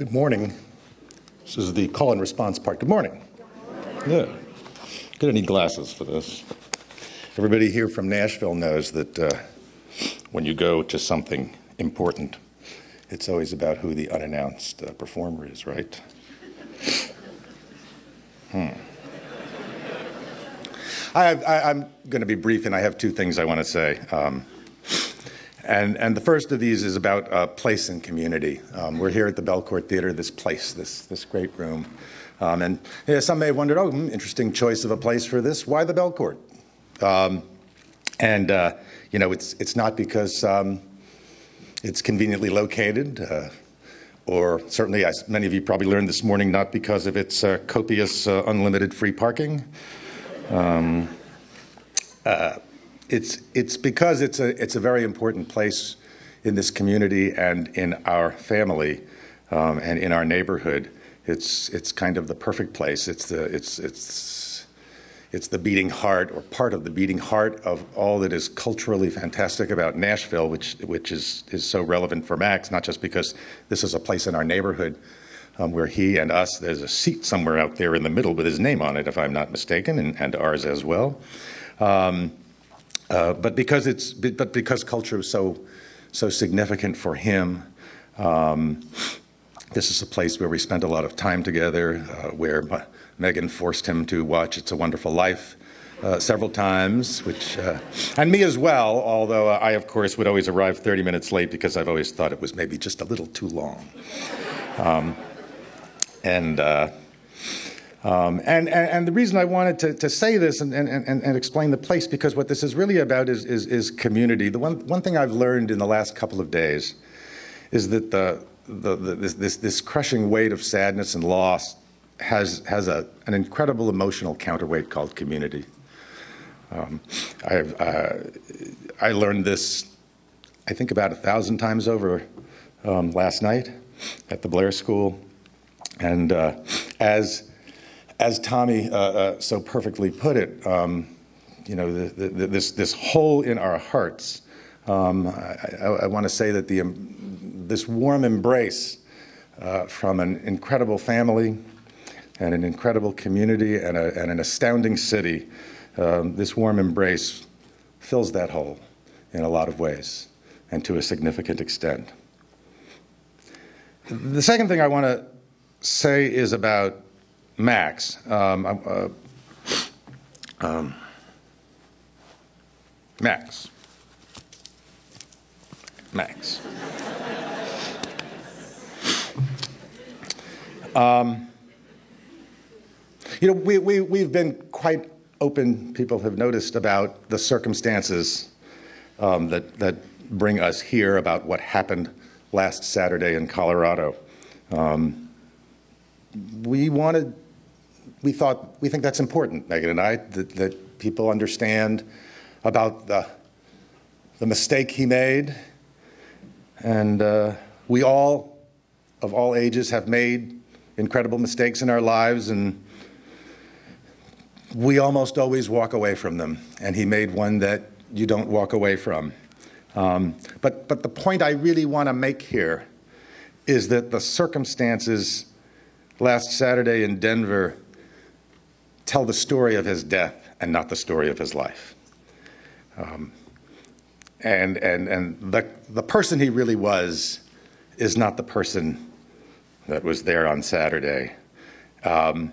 Good morning. This is the call and response part. Good morning. Yeah. Gonna need glasses for this. Everybody here from Nashville knows that when you go to something important, it's always about who the unannounced performer is, right? I'm going to be brief, and I have two things I want to say. And the first of these is about place and community. We're here at the Belcourt Theater, this place, this great room. And some may have wondered, interesting choice of a place for this. Why the Belcourt? It's not because it's conveniently located, or certainly, as many of you probably learned this morning, not because of its copious, unlimited free parking. It's because it's a very important place in this community and in our family and in our neighborhood. It's kind of the perfect place. It's the beating heart, or part of the beating heart, of all that is culturally fantastic about Nashville, which is so relevant for Max, not just because this is a place in our neighborhood where he and us, there's a seat somewhere out there in the middle with his name on it, if I'm not mistaken, and ours as well. But because culture is so significant for him, this is a place where we spent a lot of time together, where Megan forced him to watch It's a Wonderful Life several times, and me as well, although I, of course, would always arrive 30 minutes late because I've always thought it was maybe just a little too long. And the reason I wanted to say this and explain the place, because what this is really about is community. The one thing I've learned in the last couple of days is that this crushing weight of sadness and loss has an incredible emotional counterweight called community. I learned this, I think, about 1,000 times over last night at the Blair School, and as Tommy so perfectly put it, this hole in our hearts. I want to say that this warm embrace from an incredible family and an incredible community and an astounding city, this warm embrace fills that hole in a lot of ways and to a significant extent. The second thing I want to say is about Max. Max. We've been quite open, people have noticed, about the circumstances that bring us here, about what happened last Saturday in Colorado. We think that's important, Megan and I, that people understand about the mistake he made. And we all, of all ages, have made incredible mistakes in our lives, and we almost always walk away from them. And he made one that you don't walk away from. But the point I really want to make here is that the circumstances last Saturday in Denver tell the story of his death and not the story of his life. And the person he really was is not the person that was there on Saturday. And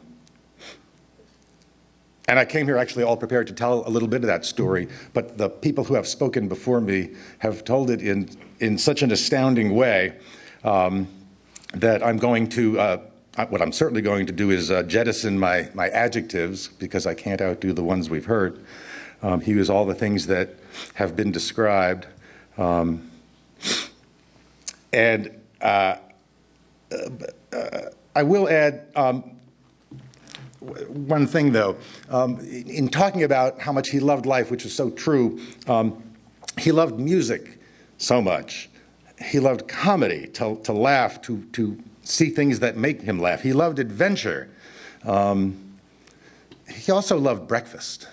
I came here actually all prepared to tell a little bit of that story, but the people who have spoken before me have told it in such an astounding way that I'm going to, what I'm certainly going to do is jettison my adjectives, because I can't outdo the ones we've heard. He was all the things that have been described. And I will add one thing, though. In talking about how much he loved life, which is so true, he loved music so much. He loved comedy, to laugh, to see things that make him laugh. He loved adventure. He also loved breakfast.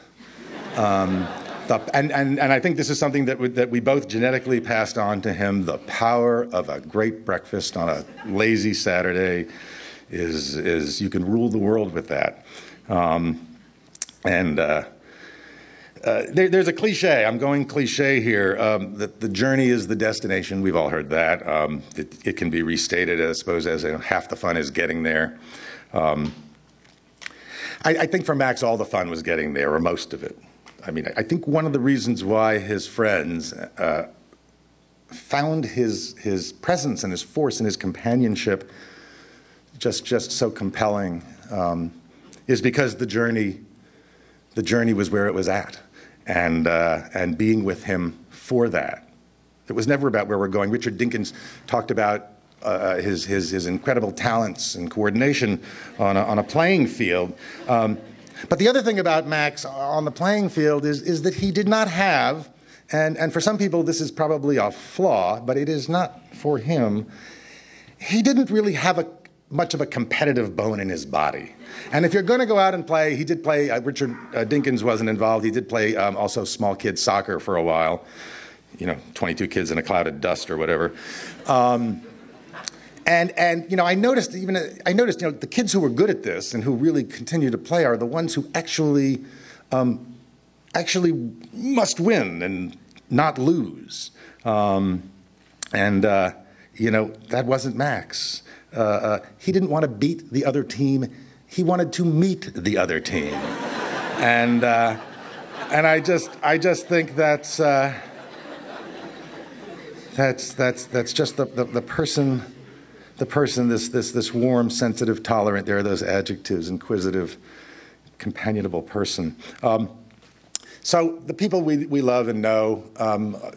And I think this is something that we both genetically passed on to him. The power of a great breakfast on a lazy Saturday is you can rule the world with that. There's a cliche. I'm going cliche here. That the journey is the destination. We've all heard that. It can be restated, I suppose, as half the fun is getting there. I think for Max, all the fun was getting there, or most of it. I mean, I think one of the reasons why his friends found his presence and his force and his companionship just so compelling is because the journey was where it was at, and being with him for that. It was never about where we're going. Richard Dinkins talked about his incredible talents and coordination on a playing field. But the other thing about Max on the playing field is that he did not have, and for some people this is probably a flaw, but it is not for him, he didn't really have much of a competitive bone in his body. And if you're going to go out and play, he did play, Richard Dinkins wasn't involved, he did play also small kid soccer for a while, 22 kids in a cloud of dust or whatever. And I noticed the kids who were good at this and who really continue to play are the ones who actually must win and not lose. That wasn't Max. He didn't want to beat the other team. He wanted to meet the other team. And I just think that's just the person. The person, this warm, sensitive, tolerant, there are those adjectives, inquisitive, companionable person. So the people we love and know,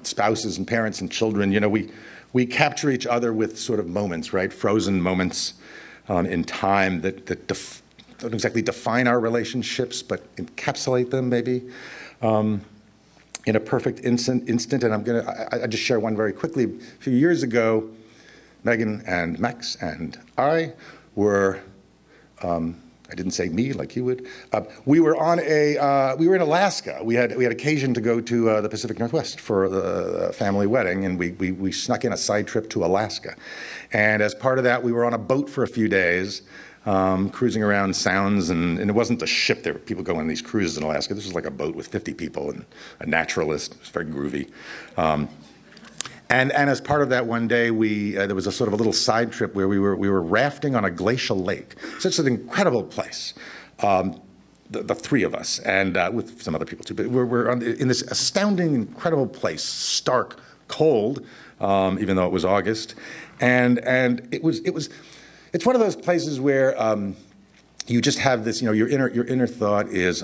spouses and parents and children, we capture each other with sort of moments, right? Frozen moments in time that don't exactly define our relationships, but encapsulate them maybe in a perfect instant. And I just share one very quickly. A few years ago, Megan and Max and I were, I didn't say me like you would, we were in Alaska. We had occasion to go to the Pacific Northwest for a family wedding, and we snuck in a side trip to Alaska. And as part of that, we were on a boat for a few days, cruising around sounds, and it wasn't a ship. There were people going on these cruises in Alaska. This was like a boat with 50 people and a naturalist. It was very groovy. And as part of that one day, there was a sort of a little side trip where we were rafting on a glacial lake. So it's an incredible place, the three of us, and with some other people too. But we're in this astounding, incredible place, stark, cold, even though it was August, and it's one of those places where you just have this, your inner thought is,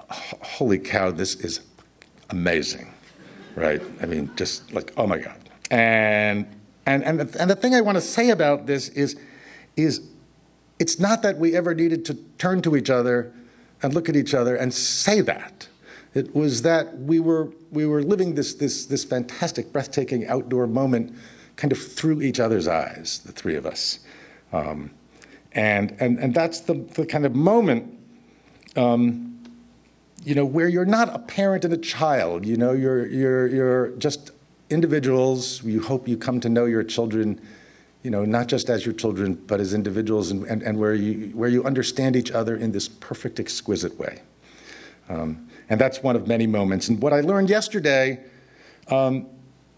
holy cow, this is amazing. Right? I mean, just like, oh my God. And the thing I want to say about this is it's not that we ever needed to turn to each other and look at each other and say that. It was that we were living this fantastic, breathtaking outdoor moment kind of through each other's eyes, the three of us. And that's the kind of moment where you're not a parent and a child, you're just individuals. You hope you come to know your children, not just as your children, but as individuals, and where you understand each other in this perfect, exquisite way. And that's one of many moments. And what I learned yesterday,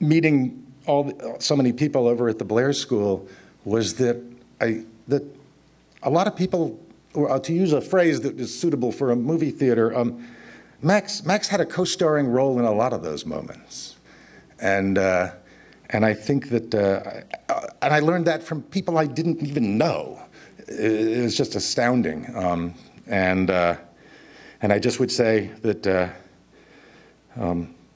meeting so many people over at the Blair School, was that a lot of people, or to use a phrase that is suitable for a movie theater, Max had a co-starring role in a lot of those moments, and I think that, and I learned that from people I didn't even know. It was just astounding, and I just would say that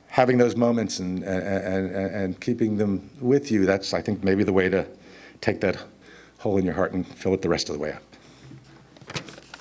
having those moments and keeping them with you, that's, I think, maybe the way to take that hole in your heart and fill it the rest of the way up.